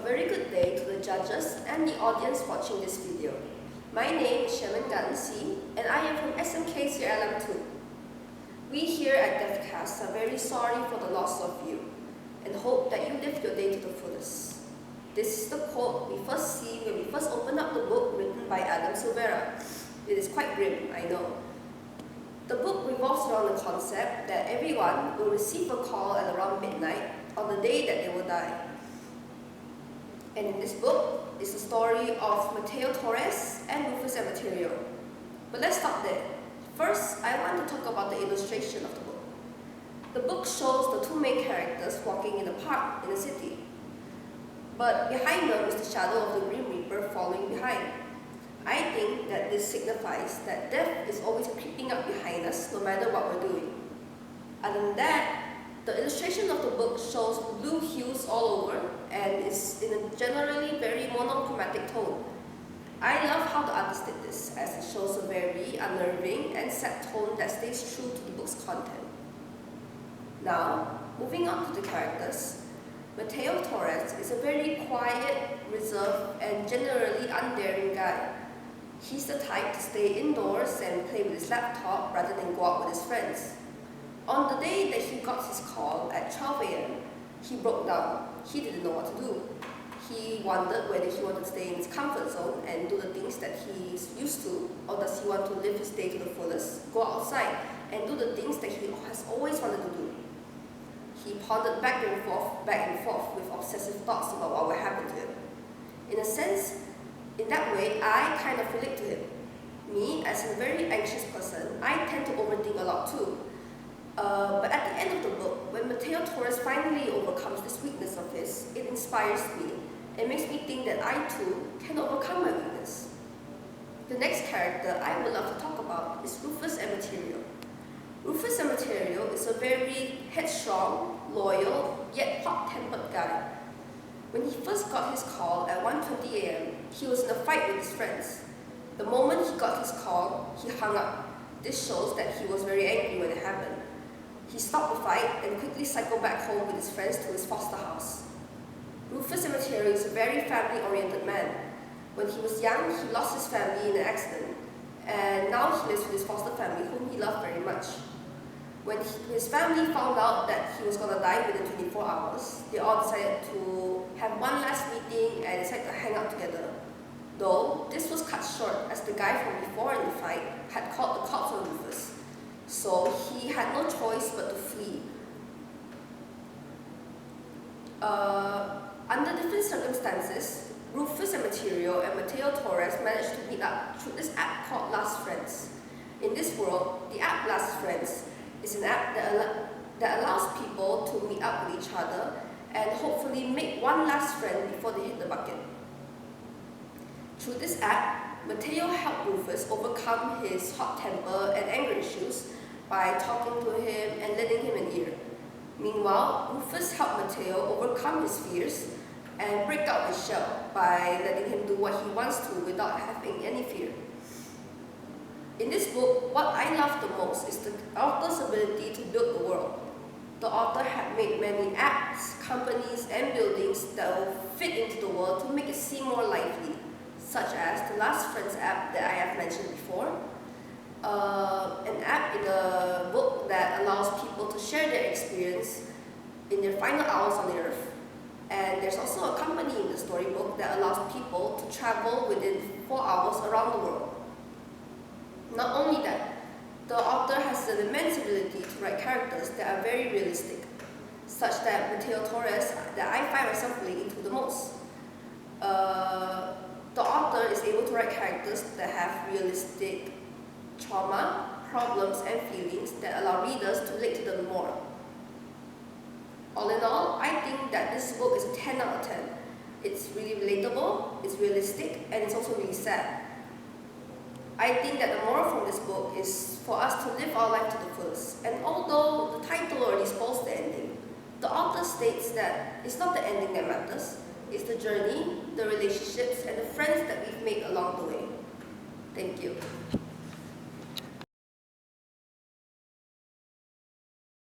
very good day to the judges and the audience watching this video. My name is MENENGAH and I am from SMK CLM 2. We here at DevCast are very sorry for the loss of you and hope that you live your day to the fullest. This is the quote we first see when we first open up the book written by Adam Silvera. It is quite grim, I know. The book revolves around the concept that everyone will receive a call at around midnight on the day that they will die. And in this book is the story of Mateo Torres and Rufus Emeterio. But let's stop there. First, I want to talk about the illustration of the book. The book shows the two main characters walking in the park in the city. But behind them is the shadow of the Grim Reaper following behind. I think that this signifies that death is always creeping up behind us no matter what we're doing. Other than that, the illustration of the book shows blue hues all over and is in a generally very monochromatic tone. I love how the artist did this, as it shows a very unnerving and sad tone that stays true to the book's content. Now, moving on to the characters. Mateo Torres is a very quiet, reserved, and generally undaring guy. He's the type to stay indoors and play with his laptop rather than go out with his friends. On the day that he got his call at 12 a.m., he broke down. He didn't know what to do. He wondered whether he wanted to stay in his comfort zone and do the things that he's used to, or does he want to live his day to the fullest, go outside and do the things that he has always wanted to do. He pondered back and forth with obsessive thoughts about what would happen to him. In a sense, in that way, I kind of relate to him. Me, as a very anxious person, I tend to overthink a lot too. But at the end of the book, when Mateo Torres finally overcomes this weakness of his, it inspires me and makes me think that I too can overcome my weakness. The next character I would love to talk about is Rufus Emeterio. Rufus Emeterio is a very headstrong, loyal, yet hot-tempered guy. When he first got his call at 1:20 a.m., he was in a fight with his friends. The moment he got his call, he hung up. This shows that he was very angry when it happened. He stopped the fight and quickly cycled back home with his friends to his foster house. Rufus Emeterio is a very family-oriented man. When he was young, he lost his family in an accident, and now he lives with his foster family, whom he loved very much. When his family found out that he was going to die within 24 hours, they all decided to have one last meeting and decided to hang out together. Though, this was cut short as the guy from before in the fight had called the cops on Rufus. So he had no choice but to flee. Under different circumstances, Rufus Emeterio and Mateo Torres managed to meet up through this app called Last Friends. In this world, the app Last Friends is an app that allows people to meet up with each other and hopefully make one last friend before they hit the bucket. Through this app, Mateo helped Rufus overcome his hot temper and anger issues by talking to him and lending him an ear. Meanwhile, Rufus helped Mateo overcome his fears and break out his shell by letting him do what he wants to without having any fear. In this book, what I love the most is the author's ability to build the world. The author had made many apps, companies, and buildings that will fit into the world to make it seem more lively, such as the Last Friends app that I have mentioned before, an app in the book that allows people to share their experience in their final hours on the earth. And there's also a company in the storybook that allows people to travel within 4 hours around the world. Not only that, the author has an immense ability to write characters that are very realistic, such that Mateo Torres that I find myself relating to the most. The author is able to write characters that have realistic trauma, problems, and feelings that allow readers to relate to them more. All in all, I think that this book is a 10 out of 10. It's really relatable, it's realistic, and it's also really sad. I think that the moral from this book is for us to live our life to the fullest. And although the title already spoils the ending, the author states that it's not the ending that matters, it's the journey, the relationships, and the friends that we've made along the way. Thank you.